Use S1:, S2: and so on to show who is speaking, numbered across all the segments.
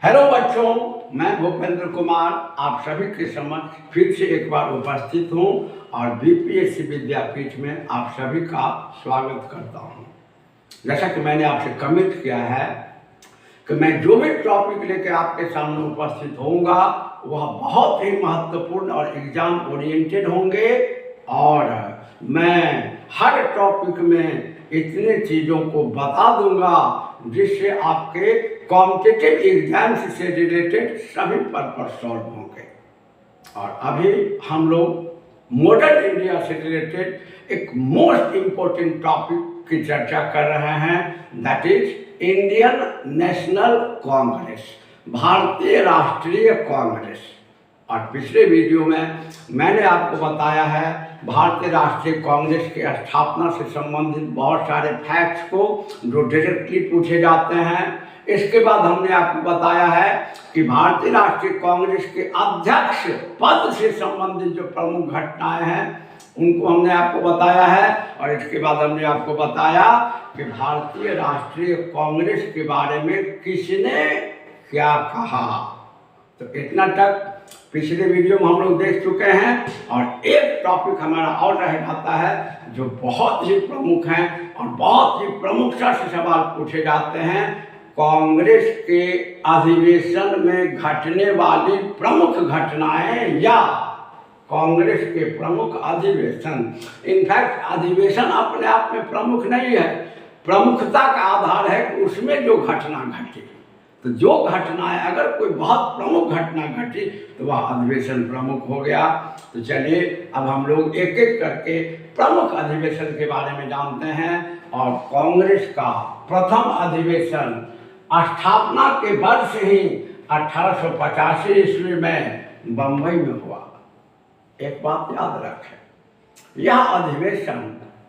S1: Hello बच्चों, मैं भूपेंद्र कुमार आप सभी के समक्ष फिर से एक बार उपस्थित हूँ और बीपीएससी विद्यापीठ में आप सभी का स्वागत करता हूँ। जैसा कि मैंने आपसे कमिट किया है कि मैं जो भी टॉपिक लेकर आपके सामने उपस्थित होऊंगा वह बहुत ही महत्वपूर्ण और एग्जाम ओरिएंटेड होंगे और मैं हर टॉपिक में इतने चीज़ों को बता दूंगा जिससे आपके कॉम्पिटिटिव एग्जाम्स से रिलेटेड सभी पर्पस सॉल्व होंगे। और अभी हम लोग मॉडर्न इंडिया से रिलेटेड एक मोस्ट इम्पोर्टेंट टॉपिक की चर्चा कर रहे हैं, that is Indian national Congress, भारतीय राष्ट्रीय कांग्रेस। और पिछले वीडियो में मैंने आपको बताया है भारतीय राष्ट्रीय कांग्रेस की स्थापना से संबंधित बहुत सारे फैक्ट्स को जो डायरेक्टली पूछे जाते हैं। इसके बाद हमने आपको बताया है कि भारतीय राष्ट्रीय कांग्रेस के अध्यक्ष पद से संबंधित जो प्रमुख घटनाएं हैं उनको हमने आपको बताया है। और इसके बाद हमने आपको बताया कि भारतीय राष्ट्रीय कांग्रेस के बारे में किसने क्या कहा। तो इतना तक पिछले वीडियो में हम लोग देख चुके हैं। और एक टॉपिक हमारा और रह जाता है जो बहुत ही प्रमुख है और बहुत ही प्रमुखता से सवाल पूछे जाते हैं, कांग्रेस के अधिवेशन में घटने वाली प्रमुख घटनाएं या कांग्रेस के प्रमुख अधिवेशन। इनफैक्ट अधिवेशन अपने आप में प्रमुख नहीं है, प्रमुखता का आधार है कि उसमें जो घटना घटी। तो जो घटनाएं अगर कोई बहुत प्रमुख घटना घटी तो वह अधिवेशन प्रमुख हो गया। तो चलिए अब हम लोग एक एक करके प्रमुख अधिवेशन के बारे में जानते हैं। और कांग्रेस का प्रथम अधिवेशन स्थापना के वर्ष ही 1885 ईस्वी में बंबई में हुआ। एक बात याद रखें, यह अधिवेशन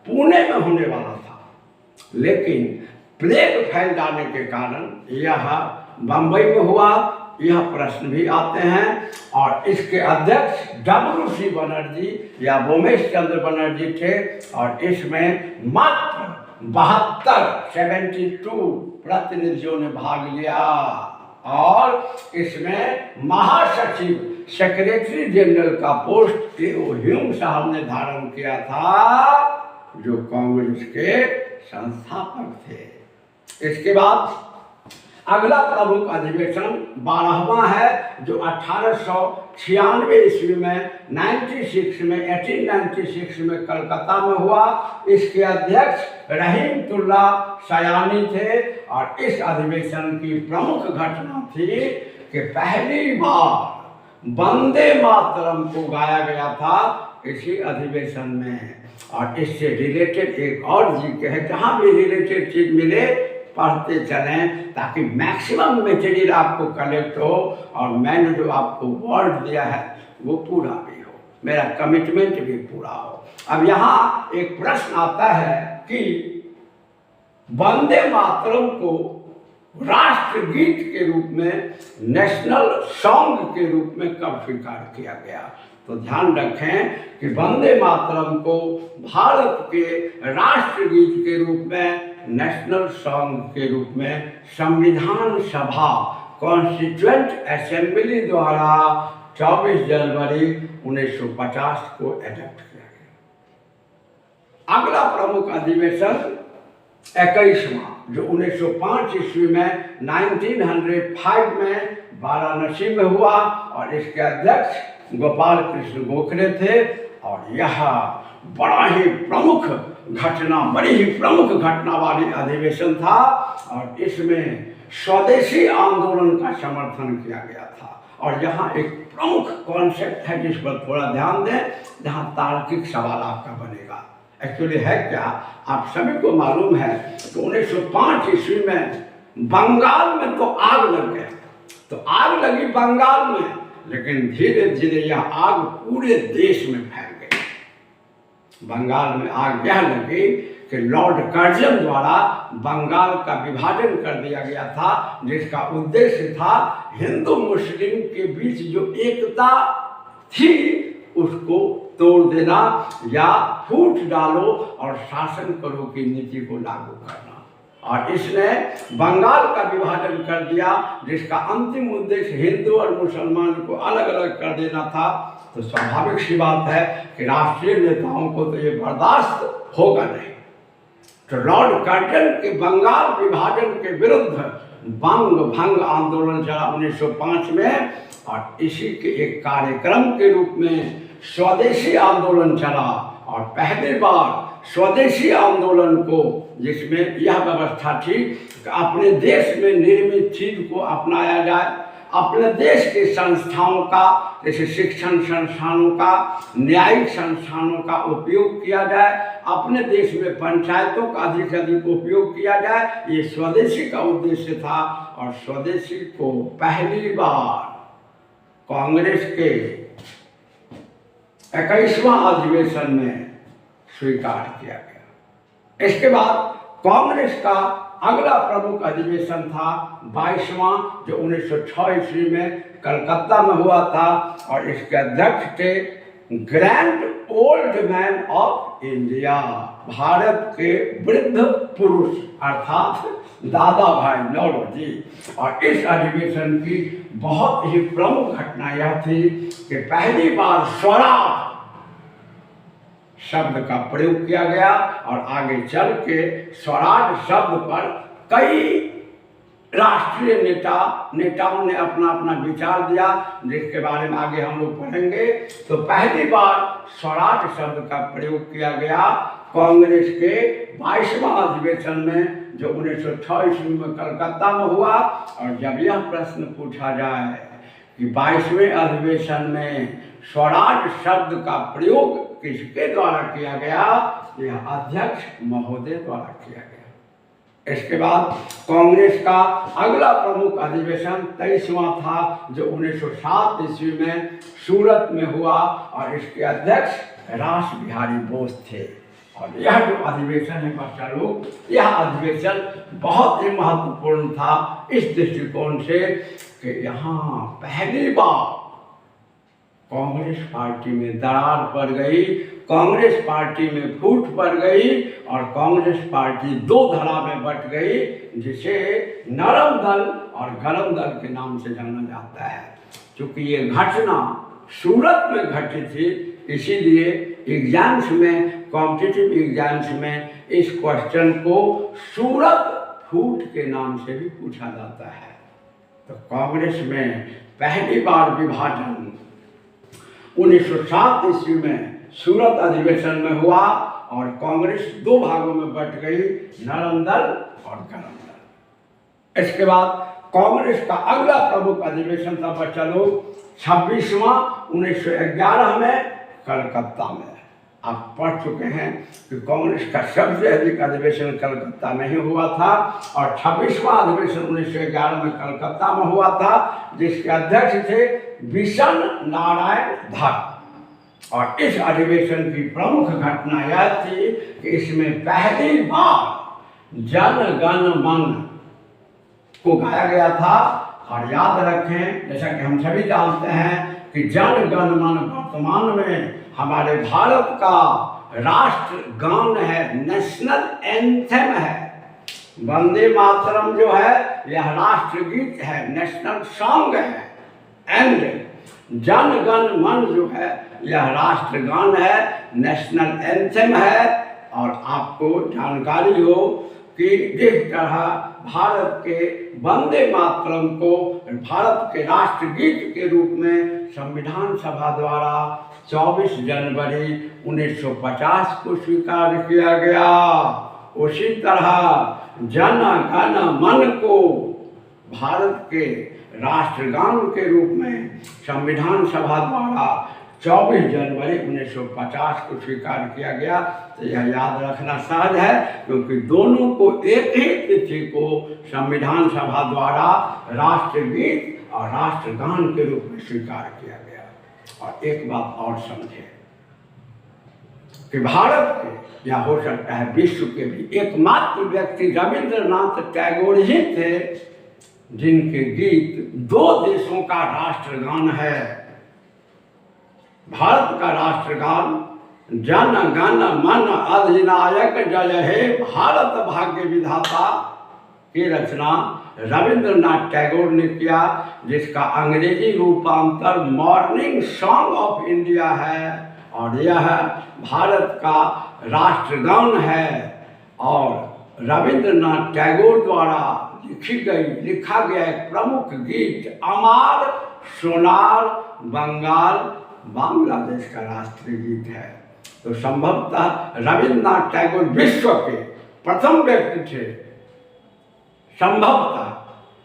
S1: पुणे में होने वाला था, लेकिन प्लेग फैल जाने के कारण यह बंबई में हुआ। यह प्रश्न भी आते हैं। और इसके अध्यक्ष WC बनर्जी या भूमेश चंद्र बनर्जी थे। और इसमें मात्र 72 प्रतिनिधियों ने भाग लिया। और इसमें महासचिव सेक्रेटरी जनरल का पोस्ट A.O. ह्यूम साहब ने धारण किया था, जो कांग्रेस के संस्थापक थे। इसके बाद अगला प्रमुख अधिवेशन 12वां है, जो 1896 ईस्वी में 1896 में कलकत्ता में हुआ। इसके अध्यक्ष रहीमतुल्ला सयानी थे। और इस अधिवेशन की प्रमुख घटना थी कि पहली बार वंदे मातरम को गाया गया था इसी अधिवेशन में। और इससे रिलेटेड एक और जीके है, जहाँ भी रिलेटेड चीज मिले पढ़ते चलें ताकि मैक्सिमम मटेरियल आपको कलेक्ट हो और मैंने जो आपको वर्ड दिया है वो पूरा भी हो, मेरा कमिटमेंट भी पूरा हो। अब यहाँ एक प्रश्न आता है कि वंदे मातरम को राष्ट्रगीत के रूप में, नेशनल सॉन्ग के रूप में कब स्वीकार किया गया। तो ध्यान रखें कि वंदे मातरम को भारत के राष्ट्रगीत के रूप में, नेशनल सॉन्ग के रूप में संविधान सभा कॉन्स्टिट्यूएंट असेंबली द्वारा 24 जनवरी 1950 को एडॉप्ट किया गया। अगला प्रमुख अधिवेशन 21वां, जो 1905 ईस्वी में 1905 में वाराणसी में हुआ। और इसके अध्यक्ष गोपाल कृष्ण गोखले थे। और यह बड़ी ही प्रमुख घटना वाली अधिवेशन था। और इसमें स्वदेशी आंदोलन का समर्थन किया गया था। और यहाँ एक प्रमुख कॉन्सेप्ट है जिस पर थोड़ा ध्यान दें, जहाँ तार्किक सवाल आपका बनेगा। एक्चुअली है क्या, आप सभी को मालूम है कि 1905 ईस्वी में बंगाल में तो आग लग गया। तो आग लगी बंगाल में, लेकिन धीरे धीरे यह आग पूरे देश में फैल गई। बंगाल में आग यह लगी कि लॉर्ड कर्जन द्वारा बंगाल का विभाजन कर दिया गया था, जिसका उद्देश्य था हिंदू मुस्लिम के बीच जो एकता थी उसको तोड़ देना या फूट डालो और शासन करो की नीति को लागू करना। और इसने बंगाल का विभाजन कर दिया, जिसका अंतिम उद्देश्य हिंदू और मुसलमान को अलग अलग कर देना था। तो स्वाभाविक सी बात है कि राष्ट्रीय नेताओं को तो ये बर्दाश्त होगा नहीं। तो लॉर्ड कर्जन के बंगाल विभाजन के विरुद्ध बंग भंग आंदोलन चला 1905 में, और इसी के एक कार्यक्रम के रूप में स्वदेशी आंदोलन चला। और पहली बार स्वदेशी आंदोलन को, जिसमें यह व्यवस्था थी कि अपने देश में निर्मित चीज को अपनाया जाए, अपने देश के संस्थाओं का, जैसे शिक्षण संस्थानों का, न्यायिक संस्थानों का उपयोग किया जाए, अपने देश में पंचायतों का अधिक से अधिक उपयोग किया जाए, ये स्वदेशी का उद्देश्य था। और स्वदेशी को पहली बार कांग्रेस के 21वां अधिवेशन में स्वीकार किया गया। इसके बाद कांग्रेस का अगला प्रमुख अधिवेशन था 22वां, जो 1906 ईस्वी में कलकत्ता में हुआ था। और इसके अध्यक्ष थे grand old man of India, Bharat के वृद्ध पुरुष अर्थात दादा भाई नौरोजी। और इस अधिवेशन की बहुत ही प्रमुख घटना यह थी कि पहली बार स्वराज शब्द का प्रयोग किया गया, और आगे चल के स्वराज शब्द पर कई राष्ट्रीय नेताओं ने अपना अपना विचार दिया, जिसके बारे में आगे हम लोग पढ़ेंगे। तो पहली बार स्वराज शब्द का प्रयोग किया गया कांग्रेस के 22वां अधिवेशन में, जो 1906 ईस्वी में कलकत्ता में हुआ। और जब यह प्रश्न पूछा जाए कि 22वें अधिवेशन में स्वराज शब्द का प्रयोग किसके द्वारा किया गया, यह अध्यक्ष महोदय द्वारा किया गया। इसके बाद कांग्रेस का अगला प्रमुख अधिवेशन 23वां था, जो 1907 ईस्वी में सूरत में हुआ। और इसके अध्यक्ष रास बिहारी बोस थे। और यह जो अधिवेशन है बच्चा लोग, यह अधिवेशन बहुत ही महत्वपूर्ण था इस दृष्टिकोण से कि यहाँ पहली बार कांग्रेस पार्टी में दरार पड़ गई, कांग्रेस पार्टी में फूट पड़ गई, और कांग्रेस पार्टी दो धड़ा में बट गई, जिसे नरम दल और गरम दल के नाम से जाना जाता है। क्योंकि ये घटना सूरत में घटी थी, इसीलिए एग्जाम्स में, कॉम्पिटिटिव एग्जाम्स में इस क्वेश्चन को सूरत फूट के नाम से भी पूछा जाता है। तो कांग्रेस में पहली बार विभाजन 1907 ईस्वी में सूरत अधिवेशन में हुआ, और कांग्रेस दो भागों में बट गई, नरम दल और गरम दल। इसके बाद कांग्रेस का अगला प्रमुख अधिवेशन था बच्चा लोग 26वां 1911 में कलकत्ता में। आप पढ़ चुके हैं कि कांग्रेस का सबसे अधिक अधिवेशन कलकत्ता में ही हुआ था, और 26वां अधिवेशन 1911 में कलकत्ता में हुआ था, जिसके अध्यक्ष थे बिशन नारायण धर। और इस अधिवेशन की प्रमुख घटना यह थी कि इसमें पहली बार जन गण मन को गाया गया था। और याद रखें, जैसा कि हम सभी जानते हैं कि जन गण मन वर्तमान में हमारे भारत का राष्ट्र गान है, नेशनल एंथम है। वंदे मातरम जो है यह राष्ट्रगीत है, नेशनल सॉन्ग है। एंड जन गण मन जो है यह राष्ट्रगान है, नेशनल एंथम है। और आपको जानकारी हो कि जिस तरह भारत के वंदे मातरम को भारत के राष्ट्रगीत के रूप में संविधान सभा द्वारा 24 जनवरी 1950 को स्वीकार किया गया, उसी तरह जन गण मन को भारत के राष्ट्रगान के रूप में संविधान सभा द्वारा 24 जनवरी 1950 को स्वीकार किया गया। तो यह याद रखना सहज है, क्योंकि दोनों को एक ही तिथि को संविधान सभा द्वारा राष्ट्रगीत और राष्ट्रगान के रूप में स्वीकार किया गया। और एक बात और समझे कि भारत के, या हो सकता है विश्व के भी एकमात्र व्यक्ति रविंद्रनाथ टैगोर ही थे जिनके गीत दो देशों का राष्ट्रगान है। भारत का राष्ट्रगान जन गण मन अधिनायक जय हे भारत भाग्य विधाता, की रचना रविंद्रनाथ टैगोर ने किया, जिसका अंग्रेजी रूपांतर मॉर्निंग सॉन्ग ऑफ इंडिया है और यह भारत का राष्ट्रगान है और रविंद्रनाथ टैगोर द्वारा लिखा गया एक प्रमुख गीत अमार सोनार बंगाल बांग्लादेश का राष्ट्रीय गीत है। तो संभवतः रविंद्रनाथ टैगोर विश्व के प्रथम व्यक्ति थे संभवतः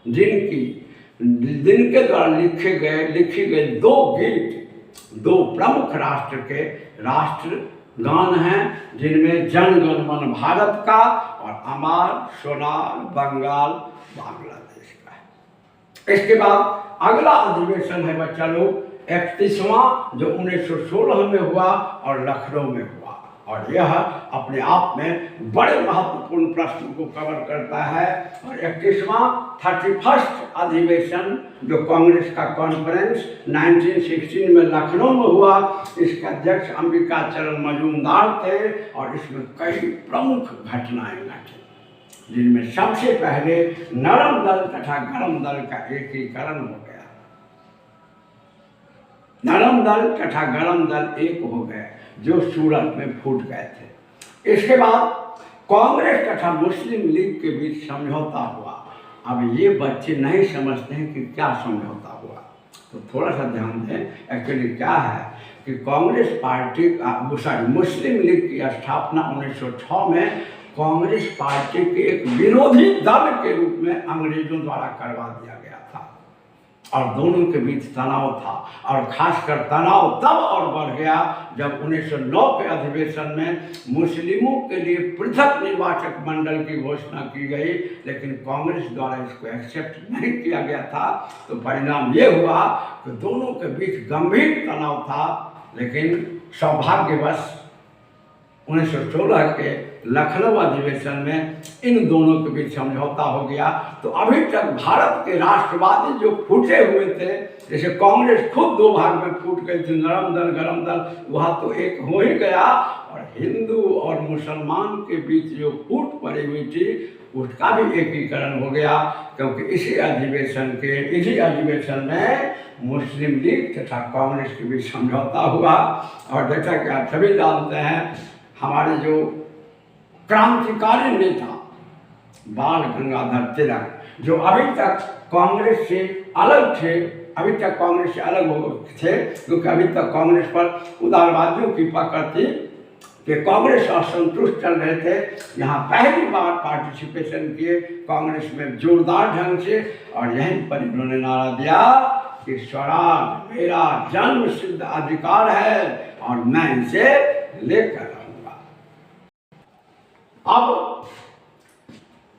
S1: जिनके द्वारा लिखी गए दो गीत दो प्रमुख राष्ट्र के राष्ट्रगान हैं, जिनमें जन गण मन भारत का और अमार सोनार बंगाल बांग्लादेश का है। इसके बाद अगला अधिवेशन है बच्चा लोग 31वां, जो 1916 में हुआ और लखनऊ में हुआ और यह अपने आप में बड़े महत्वपूर्ण प्रश्न को कवर करता है। और 31वां 31st अधिवेशन जो कांग्रेस का कॉन्फ्रेंस 1916 में लखनऊ में हुआ, इसके अध्यक्ष अंबिका चरण मजूमदार थे और इसमें कई प्रमुख घटनाएं घटी, जिनमें सबसे पहले नरम दल तथा गरम दल का एकीकरण हो गया। नरम दल तथा गरम दल एक हो गए जो सूरत में फूट गए थे। इसके बाद कांग्रेस तथा मुस्लिम लीग के बीच समझौता हुआ। अब ये बच्चे नहीं समझते हैं कि क्या समझौता हुआ, तो थोड़ा सा ध्यान दें। एक्चुअली क्या है कि कांग्रेस पार्टी मुस्लिम लीग की स्थापना 1906 में कांग्रेस पार्टी के एक विरोधी दल के रूप में अंग्रेजों द्वारा करवा दिया गया था और दोनों के बीच तनाव था और खासकर तनाव तब और बढ़ गया जब 1909 के अधिवेशन में मुस्लिमों के लिए पृथक निर्वाचक मंडल की घोषणा की गई, लेकिन कांग्रेस द्वारा इसको एक्सेप्ट नहीं किया गया था। तो परिणाम ये हुआ कि दोनों के बीच गंभीर तनाव था, लेकिन सौभाग्यवश 1916 के लखनऊ अधिवेशन में इन दोनों के बीच समझौता हो गया। तो अभी तक भारत के राष्ट्रवादी जो फूटे हुए थे, जैसे कांग्रेस खुद दो भाग में फूट गई थी, नरम दल गरम दल, वह तो एक हो ही गया और हिंदू और मुसलमान के बीच जो फूट पड़ी हुई थी उसका भी एकीकरण हो गया, क्योंकि इसी अधिवेशन में मुस्लिम लीग तथा कांग्रेस के बीच समझौता हुआ। और जैसा कि आप सभी जानते हैं, हमारे जो क्रांतिकारी नेता बाल गंगाधर तिलक, जो अभी तक कांग्रेस से अलग थे, अभी तक कांग्रेस से अलग हो थे, क्योंकि अभी तक कांग्रेस पर उदारवादियों की पकड़ थी कि कांग्रेस असंतुष्ट चल रहे थे। यहाँ पहली बार पार्टिसिपेशन किए कांग्रेस में जोरदार ढंग से और यहीं पर इन्होंने नारा दिया कि स्वराज मेरा जन्म सिद्ध अधिकार है और मैं इसे लेकर रहूंगा। अब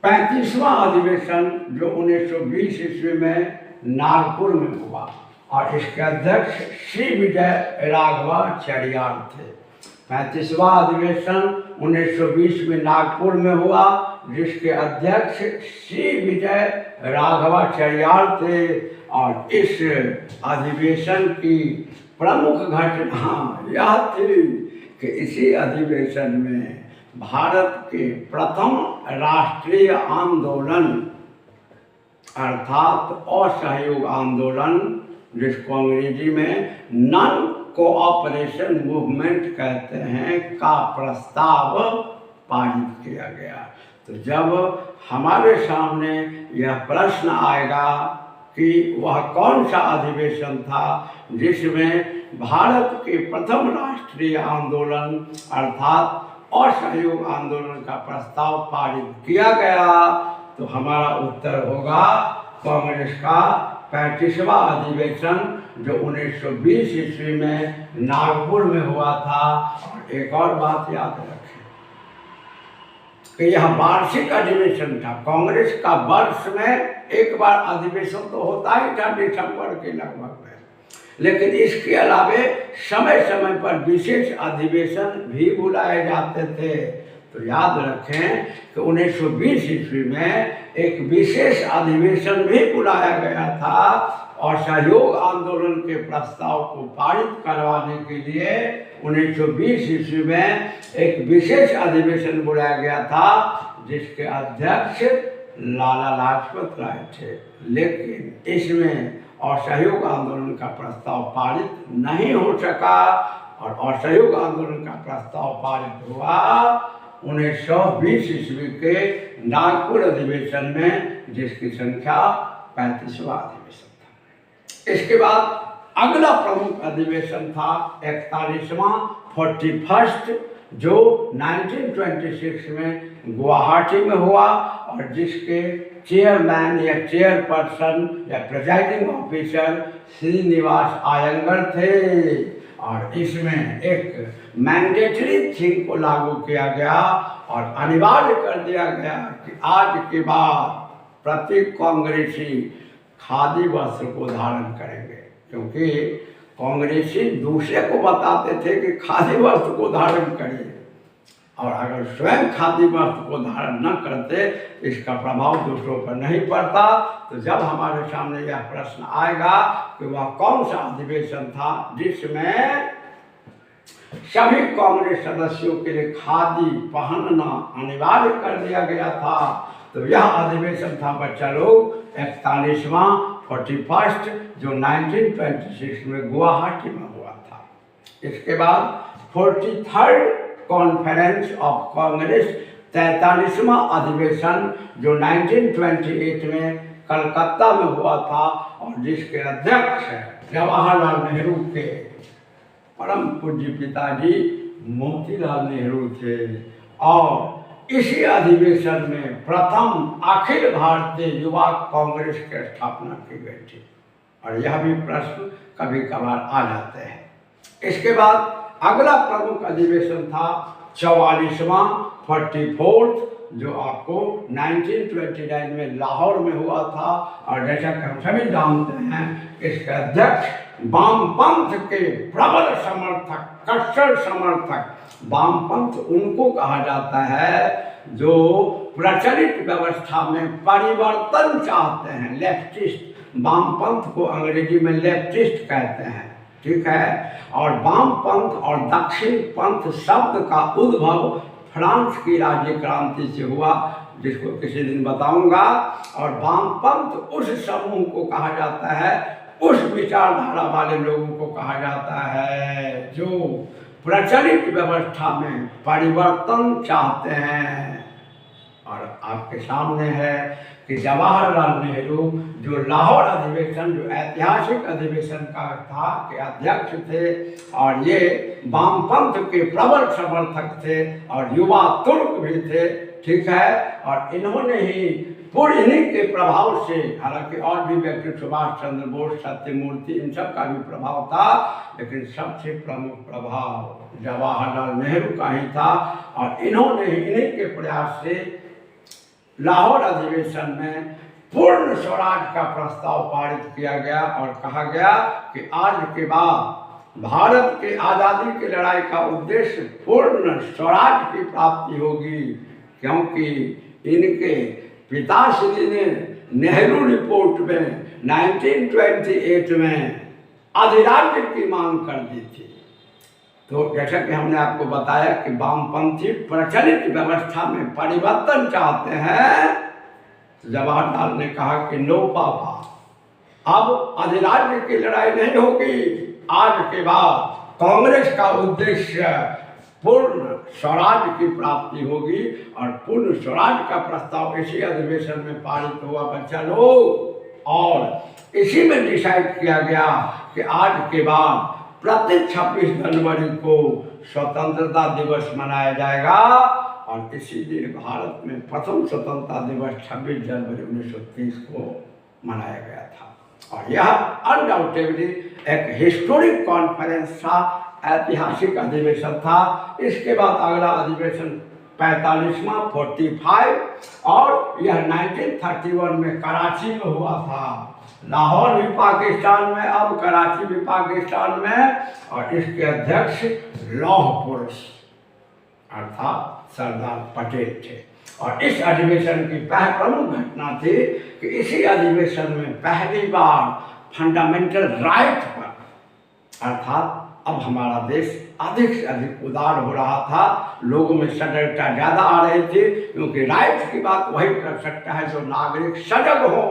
S1: 35वां अधिवेशन जो 1920 ईस्वी में नागपुर में हुआ और इसके अध्यक्ष श्री विजय राघवाचार्य थे। 35वां अधिवेशन 1920 में नागपुर में हुआ, जिसके अध्यक्ष श्री विजय राघवाचार्य थे। और इस अधिवेशन की प्रमुख घटना यह थी कि इसी अधिवेशन में भारत के प्रथम राष्ट्रीय आंदोलन अर्थात असहयोग आंदोलन, जिसको अंग्रेजी में नॉन कोऑपरेशन मूवमेंट कहते हैं, का प्रस्ताव पारित किया गया। तो जब हमारे सामने यह प्रश्न आएगा कि वह कौन सा अधिवेशन था जिसमें भारत के प्रथम राष्ट्रीय आंदोलन अर्थात असहयोग आंदोलन का प्रस्ताव पारित किया गया, तो हमारा उत्तर होगा कांग्रेस का 35वां अधिवेशन जो 1920 ईस्वी में नागपुर में हुआ था। और एक और बात याद रखें कि यह वार्षिक अधिवेशन था। कांग्रेस का वर्ष में एक बार अधिवेशन तो होता ही था दिसंबर के लगभग में, लेकिन इसके अलावे समय समय पर विशेष अधिवेशन भी बुलाए जाते थे। तो याद रखें कि 1920 ईस्वी में एक विशेष अधिवेशन भी बुलाया गया था और सहयोग आंदोलन के प्रस्ताव को पारित करवाने के लिए 1920 ईस्वी में एक विशेष अधिवेशन बुलाया गया था, जिसके अध्यक्ष लाला लाजपत राय थे, लेकिन इसमें असहयोग आंदोलन का प्रस्ताव पारित नहीं हो सका और असहयोग आंदोलन का प्रस्ताव पारित हुआ 1920 ईस्वी के नागपुर अधिवेशन में, जिसकी संख्या 35वां अधिवेशन था। इसके बाद अगला प्रमुख अधिवेशन था 41वां 41st, जो 1926 में गुवाहाटी में हुआ और जिसके चेयरमैन या चेयरपर्सन या प्रिजाइडिंग ऑफिसर श्रीनिवास आयंगर थे। और इसमें एक मैंडेटरी थिंग को लागू किया गया और अनिवार्य कर दिया गया कि आज के बाद प्रत्येक कांग्रेसी खादी वस्त्र को धारण करेंगे, क्योंकि कांग्रेसी दूसरे को बताते थे कि खादी वस्त्र को धारण करिए, और अगर स्वयं खादी वस्त्र को धारण न करते इसका प्रभाव दूसरों पर नहीं पड़ता। तो जब हमारे सामने यह प्रश्न आएगा कि वह कौन सा अधिवेशन था जिसमें सभी कांग्रेस सदस्यों के लिए खादी पहनना अनिवार्य कर दिया गया था, तो यह अधिवेशन था बच्चा लोग 41वां 41st, जो 1926 में गुवाहाटी में हुआ था। इसके बाद 43rd कॉन्फ्रेंस ऑफ कांग्रेस 43वां अधिवेशन, जो 1928 में कलकत्ता में हुआ था और जिसके अध्यक्ष जवाहरलाल नेहरू के परम पूज्य पिताजी मोतीलाल नेहरू थे। और इसी अधिवेशन में प्रथम अखिल भारतीय युवा कांग्रेस की स्थापना की गई थी, और यह भी प्रश्न कभी कभार आ जाते हैं। इसके बाद अगला प्रमुख अधिवेशन था 44वां 44th, जो आपको 1929 में लाहौर में हुआ था, और जैसा कि हम सभी जानते हैं इसके अध्यक्ष वामपंथ के प्रबल समर्थक, कट्टर समर्थक, वामपंथ उनको कहा जाता है जो प्रचलित व्यवस्था में परिवर्तन चाहते हैं, लेफ्टिस्ट। वामपंथ को अंग्रेजी में लेफ्टिस्ट कहते हैं, ठीक है। और वामपंथ और दक्षिण पंथ शब्द का उद्भव फ्रांस की राज्य क्रांति से हुआ, जिसको किसी दिन बताऊंगा। और वामपंथ उस समूह को कहा जाता है, उस विचारधारा वाले लोगों को कहा जाता है जो प्रचलित व्यवस्था में परिवर्तन चाहते हैं। और आपके सामने है कि जवाहरलाल नेहरू जो लाहौर अधिवेशन, जो ऐतिहासिक अधिवेशन का था, के अध्यक्ष थे, और ये वामपंथ के प्रबल समर्थक थे और युवा तुर्क भी थे, ठीक है। और इन्होंने ही पूर्ण इन्हीं के प्रभाव से, हालांकि और भी व्यक्ति सुभाष चंद्र बोस, सत्यमूर्ति, इन सब का भी प्रभाव था, लेकिन सबसे प्रमुख प्रभाव जवाहरलाल नेहरू का ही था। और इन्होंने इन्हीं के प्रयास से लाहौर अधिवेशन में पूर्ण स्वराज का प्रस्ताव पारित किया गया और कहा गया कि आज के बाद भारत के आज़ादी की लड़ाई का उद्देश्य पूर्ण स्वराज की प्राप्ति होगी, क्योंकि इनके पिताश्री ने नेहरू रिपोर्ट में 1928 में अधिराज्य की मांग कर दी थी। तो जैसा कि हमने आपको बताया कि वामपंथी प्रचलित व्यवस्था में परिवर्तन चाहते हैं, तो जवाहरलाल ने कहा कि नो पापा, अब अधिराज्य की लड़ाई नहीं होगी, आज के बाद कांग्रेस का उद्देश्य पूर्ण स्वराज की प्राप्ति होगी। और पूर्ण स्वराज का प्रस्ताव इसी अधिवेशन में पारित हुआ बच्चा लोग, और इसी में डिसाइड किया गया कि आज के बाद प्रति 26 जनवरी को स्वतंत्रता दिवस मनाया जाएगा। और इसी दिन भारत में प्रथम स्वतंत्रता दिवस 26 जनवरी 1930 को मनाया गया था। और यह अनडाउटेबली एक हिस्टोरिक कॉन्फ्रेंस था, ऐतिहासिक अधिवेशन था। इसके बाद अगला अधिवेशन 45वां 45, और यह 1931 में कराची में हुआ था। लाहौर भी पाकिस्तान में, अब कराची भी पाकिस्तान में, और इसके अध्यक्ष लौह पुरुष अर्थात सरदार पटेल थे। और इस अधिवेशन की प्रमुख घटना थी कि इसी अधिवेशन में पहली बार फंडामेंटल राइट पर, अर्थात अब हमारा देश अधिक से अधिक उदार हो रहा था, लोगों में सजगता ज़्यादा आ रही थी, क्योंकि राइट की बात वही कर सकता है जो नागरिक सजग हो।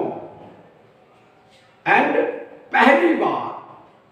S1: एंड पहली बार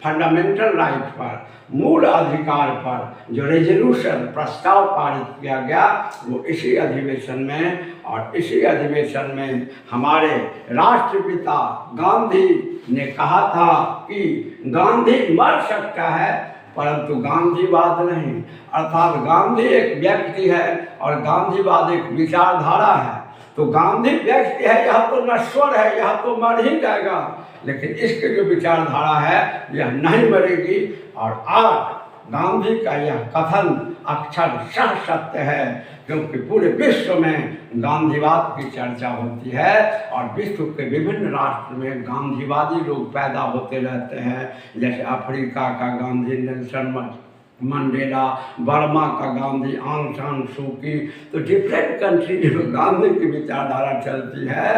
S1: फंडामेंटल राइट पर, मूल अधिकार पर जो रेजोल्यूशन प्रस्ताव पारित किया गया वो इसी अधिवेशन में, और इसी अधिवेशन में हमारे राष्ट्रपिता गांधी ने कहा था कि गांधी मर सकता है परंतु गांधीवाद नहीं। अर्थात गांधी एक व्यक्ति है और गांधीवाद एक विचारधारा है। तो गांधी व्यक्ति है, यह तो नश्वर है, यह तो मर ही जाएगा, लेकिन इसकी जो विचारधारा है यह नहीं मरेगी। और आज गांधी का यह कथन अक्षरशः सत्य है, क्योंकि पूरे विश्व में गांधीवाद की चर्चा होती है और विश्व के विभिन्न राष्ट्र में गांधीवादी लोग पैदा होते रहते हैं। जैसे अफ्रीका का गांधी नेल्सन मंडेला, बर्मा का गांधी आंग सान सू की, तो डिफरेंट कंट्री में गांधी की विचारधारा चलती है।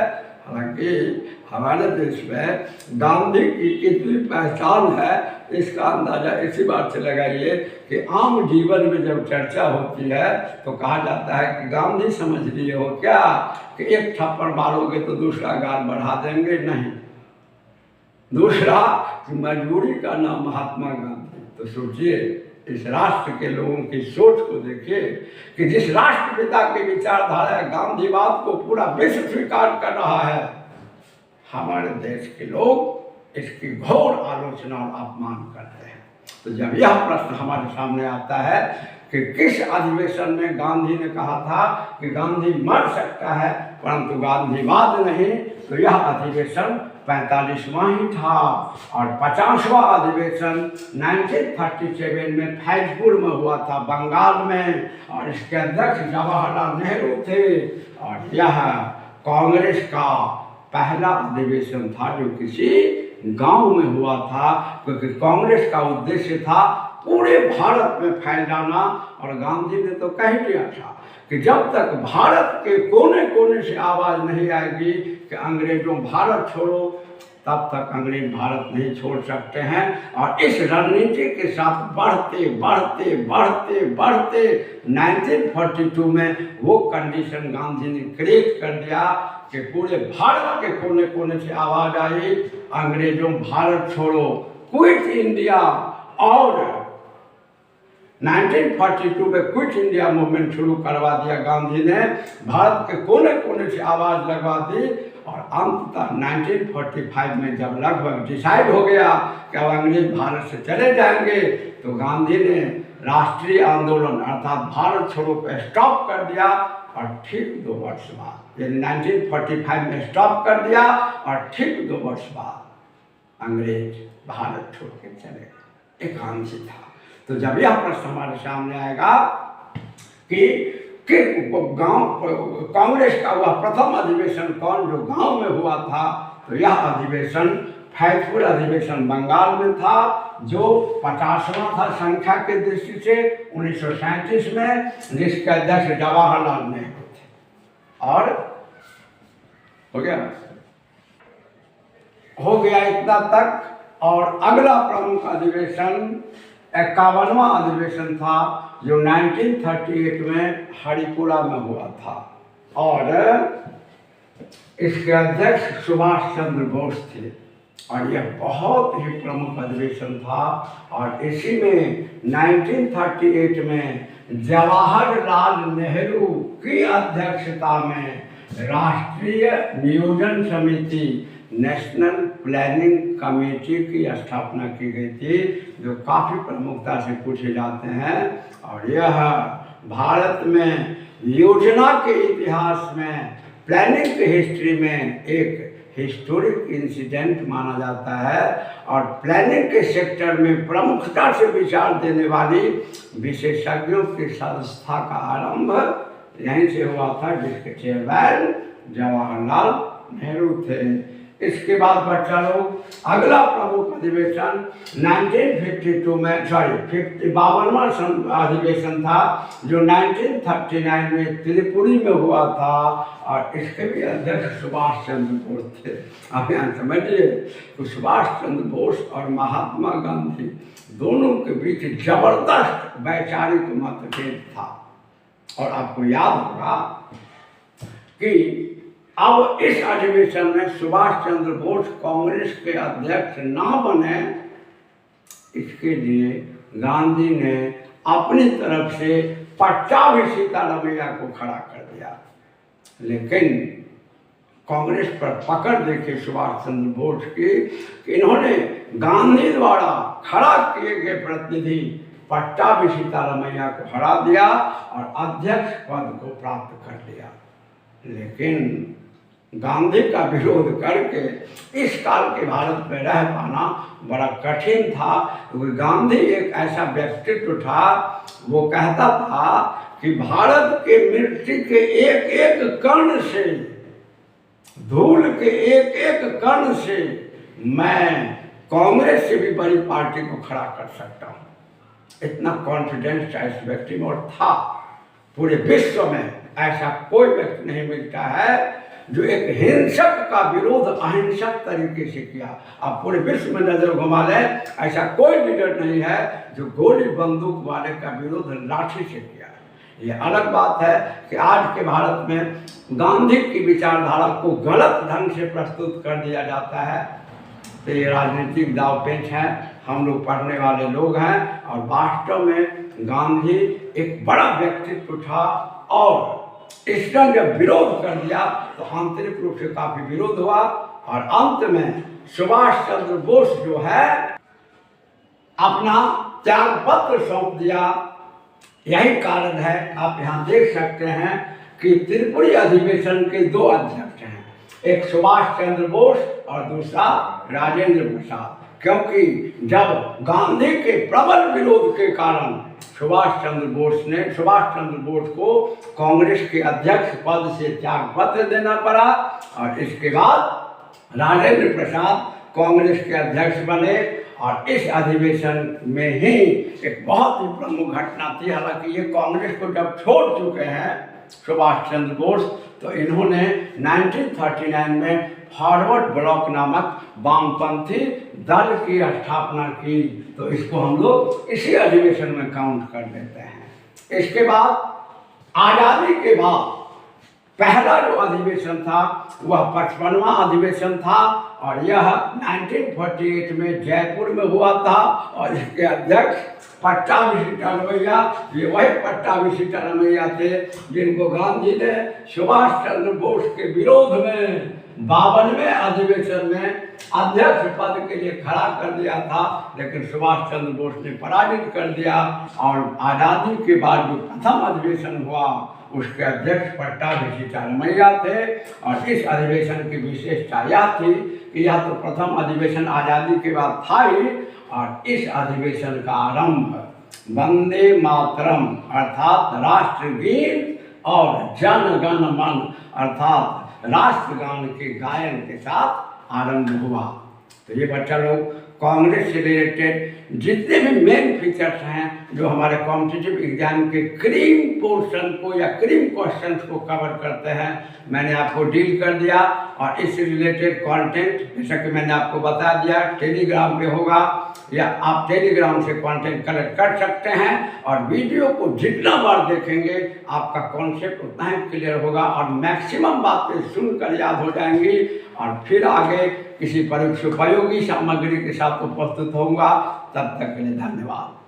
S1: हालांकि हमारे देश में गांधी की कितनी पहचान है इसका अंदाज़ा इसी बात से लगाइए कि आम जीवन में जब चर्चा होती है तो कहा जाता है कि गांधी समझ लिए हो क्या कि एक थप्पड़ मारोगे तो दूसरा गाल बढ़ा देंगे, नहीं। दूसरा कि मजबूरी का नाम महात्मा गांधी। तो सोचिए, इस राष्ट्र के लोगों की सोच को देखिए कि जिस राष्ट्रपिता की विचारधारा गांधीवाद को पूरा विश्व स्वीकार कर रहा है, हमारे देश के लोग इसकी घोर आलोचना और अपमान करते हैं। तो जब यह प्रश्न हमारे सामने आता है कि किस अधिवेशन में गांधी ने कहा था कि गांधी मर सकता है परंतु गांधीवाद नहीं, तो यह अधिवेशन 45वां ही था। और 50वां अधिवेशन 1937 में फैजपुर में हुआ था, बंगाल में, और इसके अध्यक्ष जवाहरलाल नेहरू थे। और यह कांग्रेस का पहला अधिवेशन था जो किसी गांव में हुआ था, क्योंकि कांग्रेस का उद्देश्य था पूरे भारत में फैल जाना। और गांधी ने तो कह दिया था कि जब तक भारत के कोने कोने से आवाज़ नहीं आएगी कि अंग्रेजों भारत छोड़ो, तब तक अंग्रेज भारत नहीं छोड़ सकते हैं। और इस रणनीति के साथ बढ़ते बढ़ते बढ़ते बढ़ते 1942 में वो कंडीशन गांधी ने क्रिएट कर दिया कि पूरे भारत के कोने कोने से आवाज़ आई, अंग्रेजों भारत छोड़ो, क्विट इंडिया। और 1942 में क्विट इंडिया मूवमेंट शुरू करवा दिया गांधी ने, भारत के कोने कोने से आवाज़ लगवा दी। और अंततः 1945 में जब लगभग डिसाइड हो गया कि अब अंग्रेज भारत से चले जाएंगे, तो गांधी ने राष्ट्रीय आंदोलन अर्थात भारत छोड़ो को स्टॉप कर दिया। और ठीक 2 वर्ष बाद, यानी 1945 में स्टॉप कर दिया और ठीक 2 वर्ष बाद अंग्रेज भारत छोड़ के चले गए। एक आंशी था। तो जब यह प्रश्न हमारे सामने आएगा कि गांव कांग्रेस का हुआ प्रथम अधिवेशन कौन जो गांव में हुआ था, तो यह अधिवेशन फैजपुर अधिवेशन बंगाल में था, जो 50वां था संख्या के दृष्टि से 1937 में, जिसके अध्यक्ष जवाहरलाल नेहरू थे। और हो गया इतना तक। और अगला प्रमुख अधिवेशन 51वां अधिवेशन था जो 1938 में हरिपुरा में हुआ था, और इसके अध्यक्ष सुभाष चंद्र बोस थे। और यह बहुत ही प्रमुख अधिवेशन था। और इसी में 1938 में जवाहरलाल नेहरू की अध्यक्षता में राष्ट्रीय नियोजन समिति नेशनल प्लानिंग कमेटी की स्थापना की गई थी, जो काफ़ी प्रमुखता से पूछे जाते हैं। और यह भारत में योजना के इतिहास में, प्लानिंग की हिस्ट्री में एक हिस्टोरिक इंसिडेंट माना जाता है। और प्लानिंग के सेक्टर में प्रमुखता से विचार देने वाली विशेषज्ञों की संस्था का आरंभ यहीं से हुआ था, जिसके चेयरमैन जवाहरलाल नेहरू थे। इसके बाद बच्चा लोग अगला प्रमुख अधिवेशन 1952 में 52वां अधिवेशन था जो 1939 में त्रिपुरी में हुआ था और इसके भी अध्यक्ष सुभाष चंद्र बोस थे। आप यहाँ समझिए तो सुभाष चंद्र बोस और महात्मा गांधी दोनों के बीच जबरदस्त वैचारिक मतभेद था। और आपको याद होगा कि अब इस अधिवेशन में सुभाष चंद्र बोस कांग्रेस के अध्यक्ष ना बने, इसके लिए गांधी ने अपनी तरफ से पट्टाभी सीतारमैया को खड़ा कर दिया। लेकिन कांग्रेस पर पकड़ देखी सुभाष चंद्र बोस की कि इन्होंने गांधी द्वारा खड़ा किए गए प्रतिनिधि पट्टाभी सीतारमैया को हरा दिया और अध्यक्ष पद को प्राप्त कर लिया। लेकिन गांधी का विरोध करके इस काल के भारत में रह पाना बड़ा कठिन था, क्योंकि गांधी एक ऐसा व्यक्तित्व था, वो कहता था कि भारत के मिट्टी के एक एक कण से, धूल के एक एक कण से मैं कांग्रेस से भी बड़ी पार्टी को खड़ा कर सकता हूँ। इतना कॉन्फिडेंस इस व्यक्ति में और था। पूरे विश्व में ऐसा कोई व्यक्ति नहीं मिलता है जो एक हिंसक का विरोध अहिंसक तरीके से किया। आप पूरे विश्व में नजर घुमा लें, ऐसा कोई लीडर नहीं है जो गोली बंदूक वाले का विरोध लाठी से किया। ये अलग बात है कि आज के भारत में गांधी की विचारधारा को गलत ढंग से प्रस्तुत कर दिया जाता है। तो ये राजनीतिक दांवपेच है, हम लोग पढ़ने वाले लोग हैं। और वास्तव में गांधी एक बड़ा व्यक्तित्व था और इसने जब विरोध कर दिया तो आंतरिक रूप से काफी विरोध हुआ और अंत में सुभाष चंद्र बोस जो है अपना त्याग पत्र सौंप दिया। यही कारण है, आप यहाँ देख सकते हैं कि त्रिपुरी अधिवेशन के दो अध्यक्ष हैं, एक सुभाष चंद्र बोस और दूसरा राजेंद्र प्रसाद। क्योंकि जब गांधी के प्रबल विरोध के कारण सुभाष चंद्र बोस को कांग्रेस के अध्यक्ष पद से त्याग पत्र देना पड़ा और इसके बाद राजेंद्र प्रसाद कांग्रेस के अध्यक्ष बने। और इस अधिवेशन में ही एक बहुत ही प्रमुख घटना थी। हालांकि ये कांग्रेस को जब छोड़ चुके हैं सुभाष चंद्र बोस, तो इन्होंने 1939 में फॉरवर्ड ब्लॉक नामक वामपंथी दल की स्थापना की। तो इसको हम लोग इसी अधिवेशन में काउंट कर लेते हैं। इसके बाद आज़ादी के बाद पहला जो अधिवेशन था वह 55वां अधिवेशन था और यह 1948 में जयपुर में हुआ था और इसके अध्यक्ष पट्टाभी सीतारमैया, ये वही पट्टाभी सीतारमैया थे जिनको गांधी ने सुभाष चंद्र बोस के विरोध में 52वें अधिवेशन में अध्यक्ष पद के लिए खड़ा कर दिया था। लेकिन सुभाष चंद्र बोस ने पराजित कर दिया और आज़ादी के बाद जो प्रथम अधिवेशन हुआ उसके अध्यक्ष पट्टाभी सीतारमैया थे। और इस अधिवेशन की विशेषता यह थी कि यह तो प्रथम अधिवेशन आज़ादी के बाद था ही और इस अधिवेशन का आरंभ वंदे मातरम अर्थात राष्ट्रगीत और जन गण मन अर्थात राष्ट्रगान के गायन के साथ आरंभ हुआ। तो ये बच्चा लोग कांग्रेस से रिलेटेड जितने भी मेन फीचर्स हैं जो हमारे कॉम्पिटिटिव एग्जाम के क्रीम पोर्शन को या क्रीम क्वेश्चंस को कवर करते हैं, मैंने आपको डील कर दिया। और इससे रिलेटेड कंटेंट जैसा कि मैंने आपको बता दिया टेलीग्राम पे होगा या आप टेलीग्राम से कंटेंट कलेक्ट कर सकते हैं। और वीडियो को जितना बार देखेंगे आपका कॉन्सेप्ट उतना ही क्लियर होगा और मैक्सिमम बातें सुनकर याद हो जाएंगी। और फिर आगे किसी परीक्षोपयोगी सामग्री के साथ उपस्थित होऊंगा। तब तक के लिए धन्यवाद।